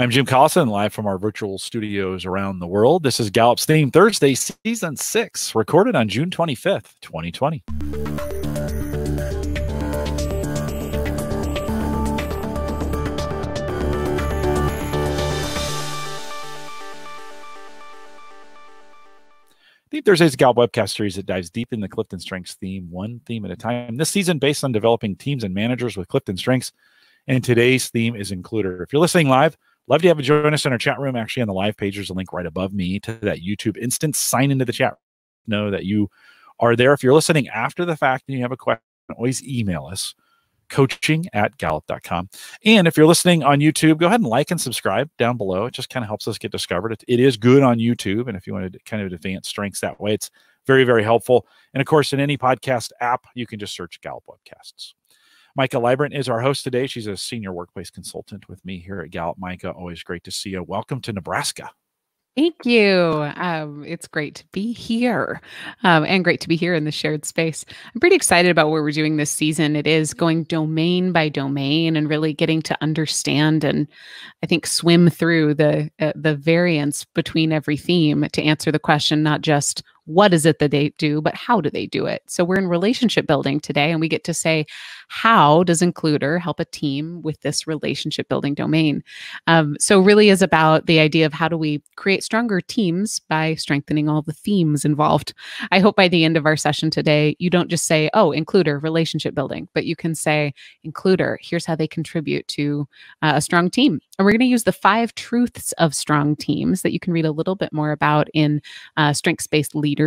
I'm Jim Collison, live from our virtual studios around the world. This is Gallup's Theme Thursday, Season 6, recorded on June 25th, 2020. Theme Thursday is a Gallup webcast series that dives deep in the CliftonStrengths theme, one theme at a time. This season, based on developing teams and managers with CliftonStrengths, and today's theme is Includer. If you're listening live, love to have you join us in our chat room. Actually, on the live page, there's a link right above me to that YouTube instance. Sign into the chat. Know that you are there. If you're listening after the fact and you have a question, always email us, coaching@gallup.com. And if you're listening on YouTube, go ahead and like and subscribe down below. It just kind of helps us get discovered. It is good on YouTube. And if you want to kind of advance strengths that way, it's very, very helpful. And of course, in any podcast app, you can just search Gallup Webcasts. Micah Librant is our host today. She's a senior workplace consultant with me here at Gallup. Micah, always great to see you. Welcome to Nebraska. Thank you. It's great to be here and great to be here in the shared space. I'm pretty excited about what we're doing this season. It is going domain by domain and really getting to understand and I think swim through the variance between every theme to answer the question, not just what is it that they do, but how do they do it? So we're in relationship building today, and we get to say, how does Includer help a team with this relationship building domain? So really is about the idea of how do we create stronger teams by strengthening all the themes involved. I hope by the end of our session today, you don't just say, oh, Includer, relationship building, but you can say, Includer, here's how they contribute to a strong team. And we're going to use the 5 truths of strong teams that you can read a little bit more about in strengths-based leadership.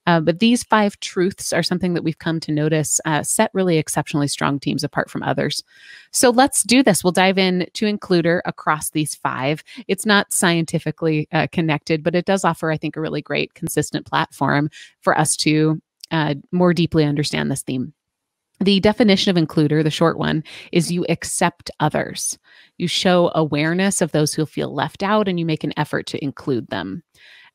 But these 5 truths are something that we've come to notice set really exceptionally strong teams apart from others. So let's do this. We'll dive in to Includer across these 5. It's not scientifically connected, but it does offer, I think, a really great, consistent platform for us to more deeply understand this theme. The definition of Includer, the short one, is you accept others. You show awareness of those who feel left out, and you make an effort to include them.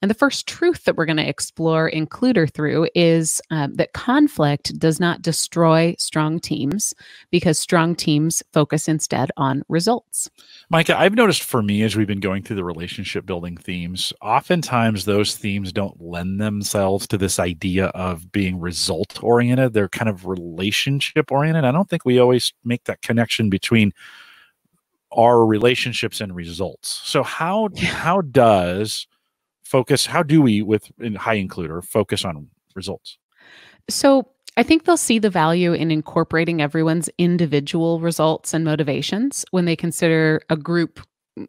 And the first truth that we're going to explore Includer through is that conflict does not destroy strong teams because strong teams focus instead on results. Micah, I've noticed for me as we've been going through the relationship building themes, oftentimes those themes don't lend themselves to this idea of being result oriented. They're kind of relationship oriented. I don't think we always make that connection between our relationships and results. So how do we, in high Includer, focus on results? So I think they'll see the value in incorporating everyone's individual results and motivations when they consider a group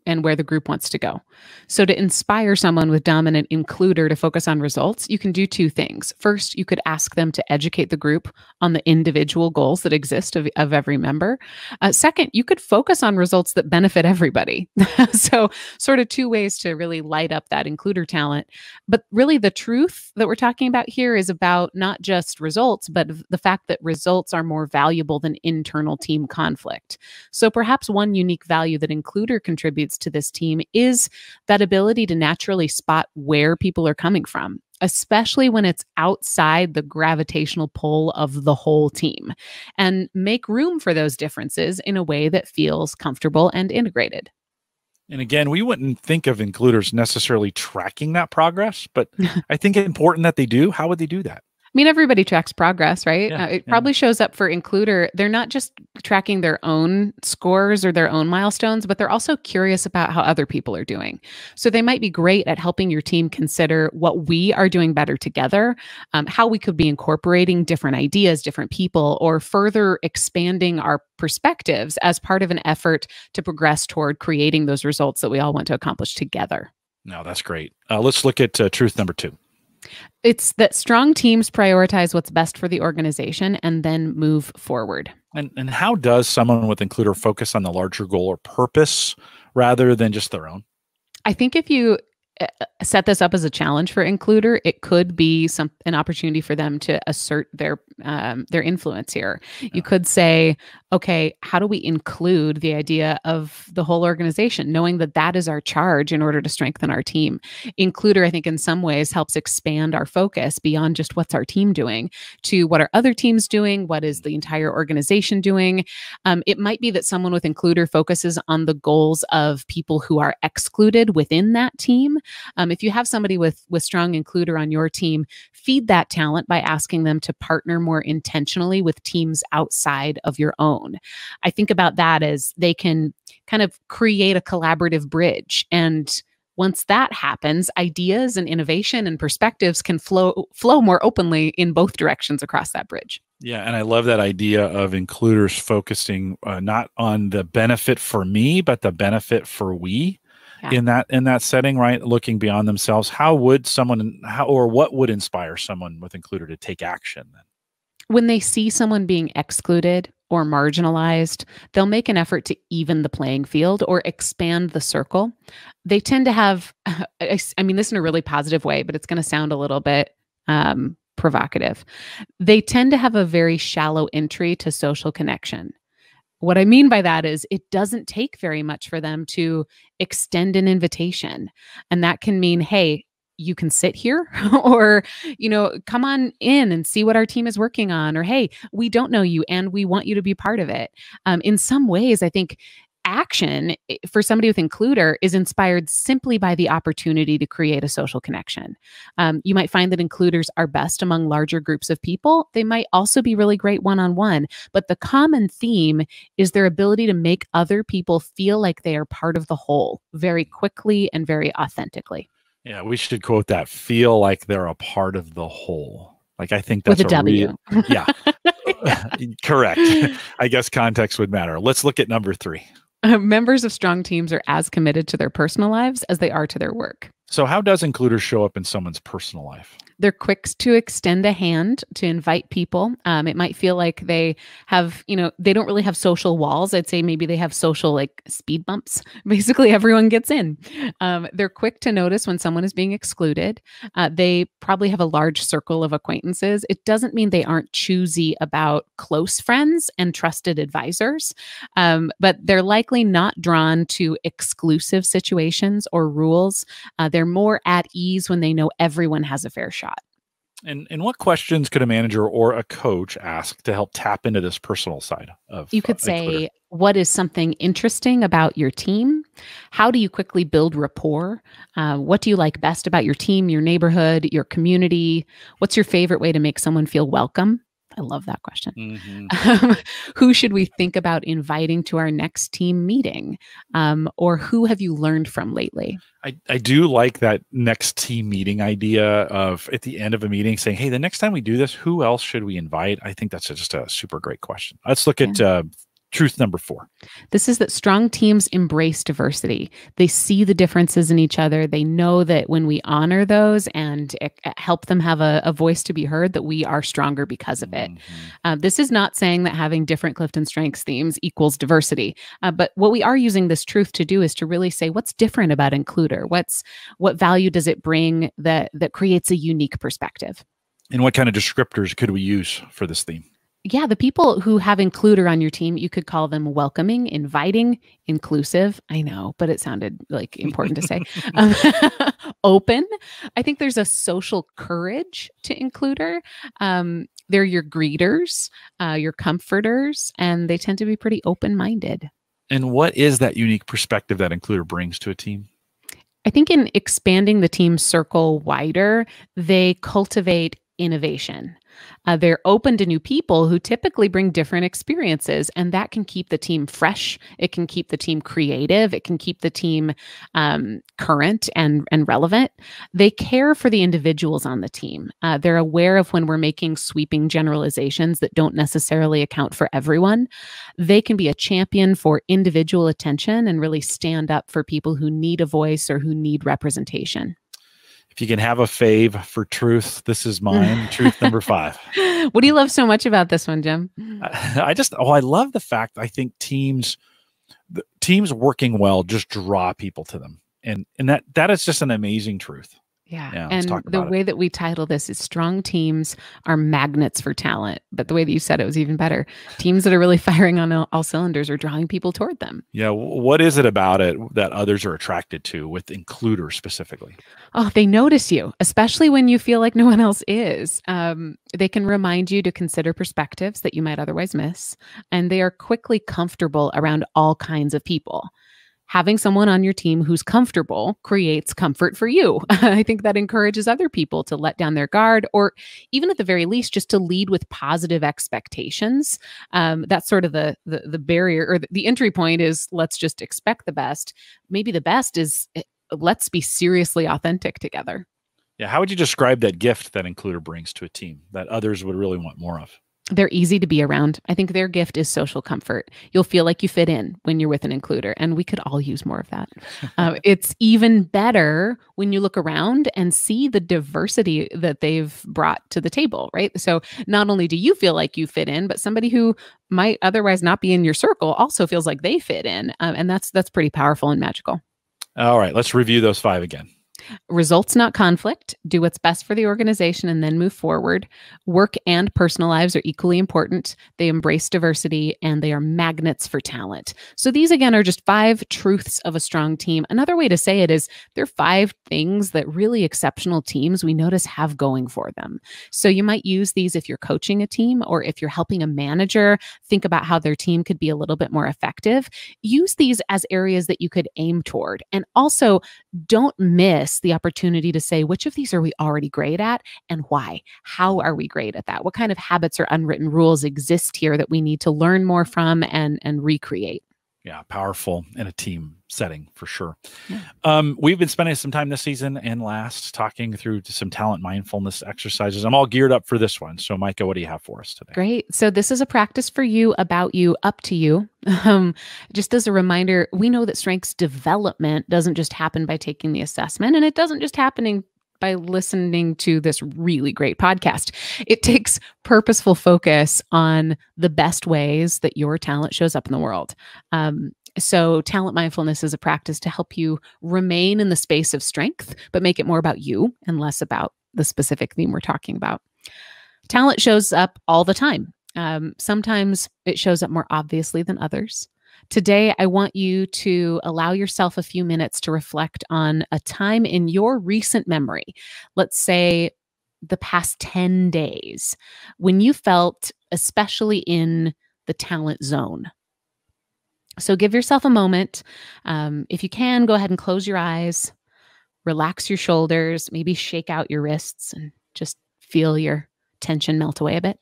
and where the group wants to go. So to inspire someone with dominant Includer to focus on results, you can do 2 things. First, you could ask them to educate the group on the individual goals that exist of every member. Second, you could focus on results that benefit everybody. So sort of 2 ways to really light up that Includer talent. But really the truth that we're talking about here is about not just results, but the fact that results are more valuable than internal team conflict. So perhaps one unique value that Includer contributes to this team is that ability to naturally spot where people are coming from, especially when it's outside the gravitational pull of the whole team, and make room for those differences in a way that feels comfortable and integrated. And again, we wouldn't think of Includers necessarily tracking that progress, but I think it's important that they do. How would they do that? I mean, everybody tracks progress, right? Yeah, It probably shows up for Includer. They're not just tracking their own scores or their own milestones, but they're also curious about how other people are doing. So they might be great at helping your team consider what we are doing better together, how we could be incorporating different ideas, different people, or further expanding our perspectives as part of an effort to progress toward creating those results that we all want to accomplish together. No, that's great. Let's look at truth number 2. It's that strong teams prioritize what's best for the organization and then move forward. And how does someone with Includer focus on the larger goal or purpose rather than just their own? I think if you set this up as a challenge for Includer, it could be an opportunity for them to assert their their influence here. You could say, okay, how do we include the idea of the whole organization, knowing that that is our charge in order to strengthen our team? Includer, I think, in some ways helps expand our focus beyond just what's our team doing to what are other teams doing, what is the entire organization doing. It might be that someone with includer focuses on the goals of people who are excluded within that team. If you have somebody with strong includer on your team, feed that talent by asking them to partner more intentionally with teams outside of your own. I think about that as they can kind of create a collaborative bridge. And once that happens, ideas and innovation and perspectives can flow more openly in both directions across that bridge. Yeah, and I love that idea of includers focusing not on the benefit for me, but the benefit for we. Yeah. In that setting, right? Looking beyond themselves, how would someone, or what would inspire someone with includer to take action then? When they see someone being excluded or marginalized, they'll make an effort to even the playing field or expand the circle. They tend to have, I mean this in a really positive way, but it's going to sound a little bit provocative. They tend to have a very shallow entry to social connection. What I mean by that is it doesn't take very much for them to extend an invitation. And that can mean, hey, you can sit here or, come on in and see what our team is working on. Or, hey, we don't know you and we want you to be part of it. In some ways, I think action for somebody with includer is inspired simply by the opportunity to create a social connection. You might find that includers are best among larger groups of people. They might also be really great one-on-one, but the common theme is their ability to make other people feel like they are part of the whole very quickly and very authentically. Yeah, we should quote that, feel like they're a part of the whole. Like, I think that's with a W. Yeah. Correct. I guess context would matter. Let's look at number 3. Members of strong teams are as committed to their personal lives as they are to their work. So how does includer show up in someone's personal life? They're quick to extend a hand to invite people. It might feel like they have, they don't really have social walls. I'd say maybe they have social like speed bumps. Basically, everyone gets in. They're quick to notice when someone is being excluded. They probably have a large circle of acquaintances. It doesn't mean they aren't choosy about close friends and trusted advisors, but they're likely not drawn to exclusive situations or rules. They're more at ease when they know everyone has a fair shot. And what questions could a manager or a coach ask to help tap into this personal side of You could say, what is something interesting about your team? How do you quickly build rapport? What do you like best about your team, your neighborhood, your community? What's your favorite way to make someone feel welcome? I love that question. Mm-hmm. Who should we think about inviting to our next team meeting? Or who have you learned from lately? I do like that next team meeting idea of at the end of a meeting saying, hey, the next time we do this, who else should we invite? I think that's just a super great question. Let's look at truth number 4. This is that strong teams embrace diversity. They see the differences in each other. They know that when we honor those and help them have a voice to be heard, that we are stronger because of it. Mm-hmm. This is not saying that having different CliftonStrengths themes equals diversity. But what we are using this truth to do is to really say, what's different about includer? What value does it bring that creates a unique perspective? And what kind of descriptors could we use for this theme? Yeah, the people who have includer on your team, you could call them welcoming, inviting, inclusive. I know, but it sounded like important to say. Open. I think there's a social courage to includer. They're your greeters, your comforters, and they tend to be pretty open-minded. And what is that unique perspective that includer brings to a team? I think in expanding the team circle wider, they cultivate innovation. They're open to new people who typically bring different experiences, and that can keep the team fresh. It can keep the team creative. It can keep the team current and relevant. They care for the individuals on the team. They're aware of when we're making sweeping generalizations that don't necessarily account for everyone. They can be a champion for individual attention and really stand up for people who need a voice or who need representation. If you can have a fave for truth, this is mine. Truth number 5. What do you love so much about this one, Jim? I love the fact I think teams working well just draw people to them. And that is just an amazing truth. Yeah. Yeah, let's And talk the about it. way that we title this is Strong Teams Are Magnets for Talent. But the way that you said it was even better. Teams that are really firing on all cylinders are drawing people toward them. Yeah, what is it about it that others are attracted to with Includer specifically? Oh, they notice you, especially when you feel like no one else is. They can remind you to consider perspectives that you might otherwise miss. And they are quickly comfortable around all kinds of people. Having someone on your team who's comfortable creates comfort for you. I think that encourages other people to let down their guard, or even at the very least, just to lead with positive expectations. That's sort of the barrier, or the entry point is let's just expect the best. Maybe the best is let's be seriously authentic together. Yeah, how would you describe that gift that Includer brings to a team that others would really want more of? They're easy to be around. I think their gift is social comfort. You'll feel like you fit in when you're with an includer, and we could all use more of that. It's even better when you look around and see the diversity that they've brought to the table, right? So not only do you feel like you fit in, but somebody who might otherwise not be in your circle also feels like they fit in, and that's pretty powerful and magical. All right, let's review those 5 again. Results, not conflict. Do what's best for the organization and then move forward. Work and personal lives are equally important. They embrace diversity and they are magnets for talent. So these, again, are just 5 truths of a strong team. Another way to say it is they're 5 things that really exceptional teams we notice have going for them. So you might use these if you're coaching a team or if you're helping a manager think about how their team could be a little bit more effective. Use these as areas that you could aim toward. And also, don't miss the opportunity to say, which of these are we already great at and why? How are we great at that? What kind of habits or unwritten rules exist here that we need to learn more from and recreate? Yeah, powerful in a team setting for sure. Yeah. We've been spending some time this season and last talking through some talent mindfulness exercises. I'm all geared up for this one. So, Micah, what do you have for us today? Great. So this is a practice for you, about you, up to you. Just as a reminder, we know that strengths development doesn't just happen by taking the assessment, and it doesn't just happening by listening to this really great podcast. It takes purposeful focus on the best ways that your talent shows up in the world. So talent mindfulness is a practice to help you remain in the space of strength, but make it more about you and less about the specific theme we're talking about. Talent shows up all the time. Sometimes it shows up more obviously than others. Today, I want you to allow yourself a few minutes to reflect on a time in your recent memory. Let's say the past 10 days when you felt especially in the talent zone. So give yourself a moment. If you can, go ahead and close your eyes, relax your shoulders, maybe shake out your wrists and just feel your tension melt away a bit.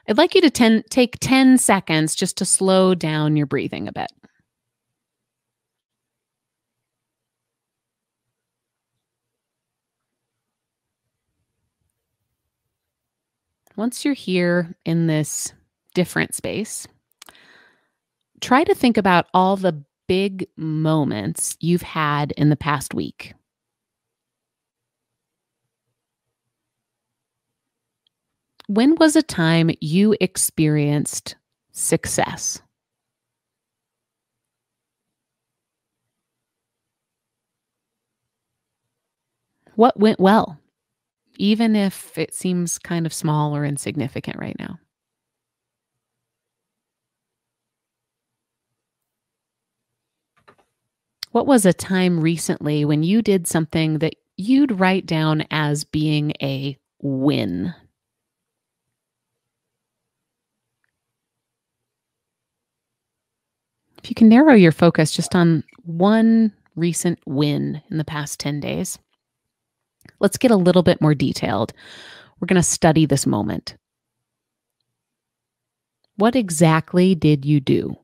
I'd like you to take 10 seconds just to slow down your breathing a bit. Once you're here in this different space, try to think about all the big moments you've had in the past week. When was a time you experienced success? What went well, even if it seems kind of small or insignificant right now? What was a time recently when you did something that you'd write down as being a win? If you can narrow your focus just on one recent win in the past 10 days, let's get a little bit more detailed. We're going to study this moment. What exactly did you do?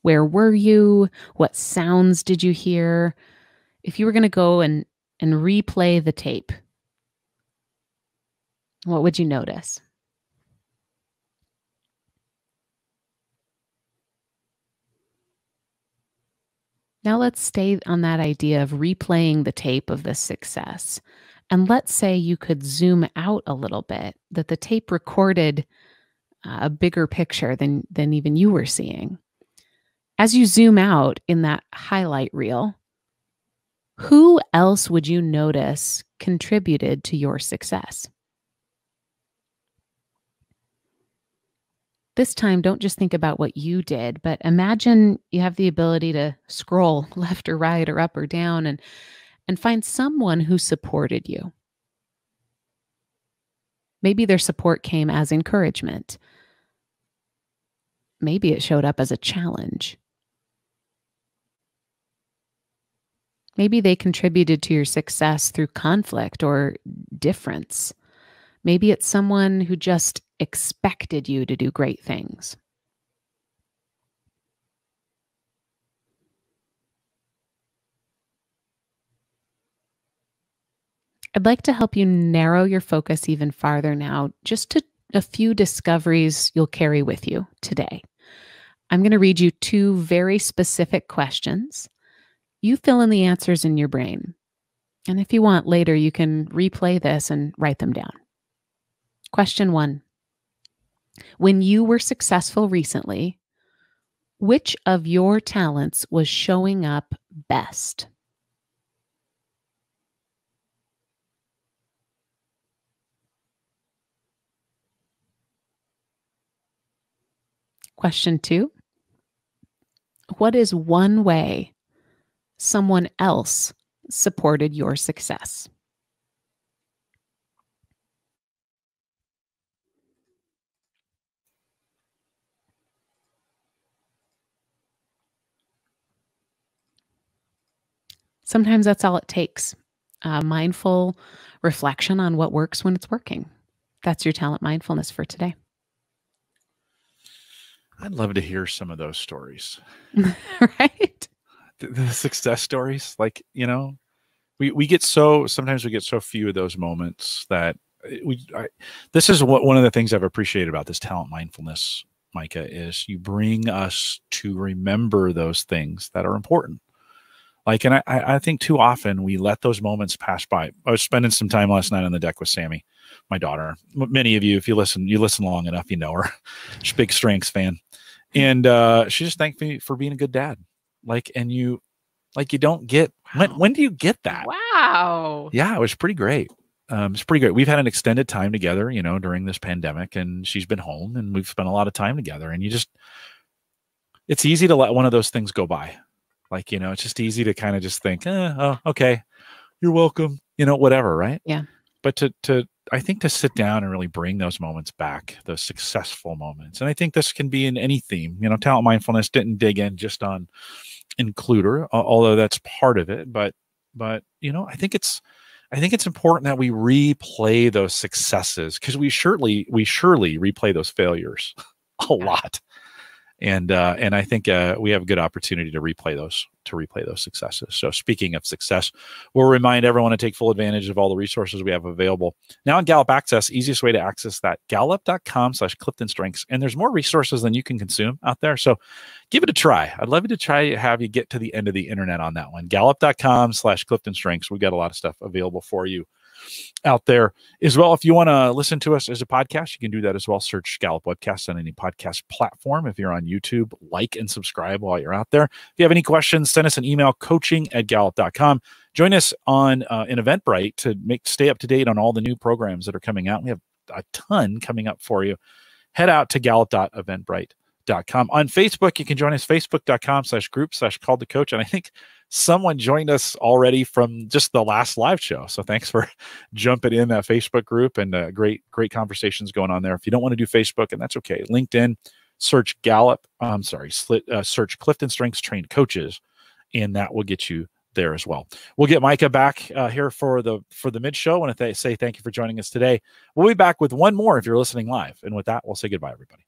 Where were you? What sounds did you hear? If you were going to go and replay the tape, what would you notice? Now let's stay on that idea of replaying the tape of this success. And let's say you could zoom out a little bit, that the tape recorded a bigger picture than even you were seeing. As you zoom out in that highlight reel, who else would you notice contributed to your success? This time, don't just think about what you did, but imagine you have the ability to scroll left or right or up or down and find someone who supported you. Maybe their support came as encouragement. Maybe it showed up as a challenge. Maybe they contributed to your success through conflict or difference. Maybe it's someone who just expected you to do great things. I'd like to help you narrow your focus even farther now, just to a few discoveries you'll carry with you today. I'm going to read you 2 very specific questions. You fill in the answers in your brain. And if you want later, you can replay this and write them down. Question 1. When you were successful recently, which of your talents was showing up best? Question 2. What is one way someone else supported your success? Sometimes that's all it takes. Mindful reflection on what works when it's working. That's your talent mindfulness for today. I'd love to hear some of those stories. Right? The success stories, like, we get sometimes we get so few of those moments that this is one of the things I've appreciated about this talent mindfulness, Micah, is you bring us to remember those things that are important. Like, and I think too often we let those moments pass by. I was spending some time last night on the deck with Sammy, my daughter. Many of you, if you listen long enough, you know her. She's a big Strengths fan. And she just thanked me for being a good dad. You don't get, when do you get that? Wow. Yeah, it was pretty great. It's pretty great. We've had an extended time together, during this pandemic, and she's been home and we've spent a lot of time together, and it's easy to let one of those things go by. It's just easy to kind of just think, oh, okay, you're welcome, whatever. Right. Yeah. But I think to sit down and really bring those moments back, those successful moments. And I think this can be in any theme. Talent mindfulness didn't dig in just on includer, although that's part of it. But I think it's important that we replay those successes, because we surely replay those failures a lot. And I think we have a good opportunity to replay those successes. So speaking of success, we'll remind everyone to take full advantage of all the resources we have available now in Gallup Access. Easiest way to access that, gallup.com/CliftonStrengths. And there's more resources than you can consume out there. So give it a try. I'd love to try to have you get to the end of the internet on that one. Gallup.com/CliftonStrengths. We've got a lot of stuff available for you out there as well. If you want to listen to us as a podcast, you can do that as well. Search Gallup Webcast on any podcast platform. If you're on YouTube, like and subscribe while you're out there. If you have any questions, send us an email, coaching@gallup.com. Join us on in Eventbrite to stay up to date on all the new programs that are coming out. We have a ton coming up for you. Head out to gallup.eventbrite.com. On Facebook, you can join us, facebook.com/group/calltocoach. And I think someone joined us already from just the last live show. So thanks for jumping in that Facebook group, and great conversations going on there. If you don't want to do Facebook, and that's okay, LinkedIn, search search Clifton Strengths Trained Coaches, and that will get you there as well. We'll get Micah back here for the mid show. And if they say thank you for joining us today, we'll be back with one more if you're listening live. And with that, we'll say goodbye, everybody.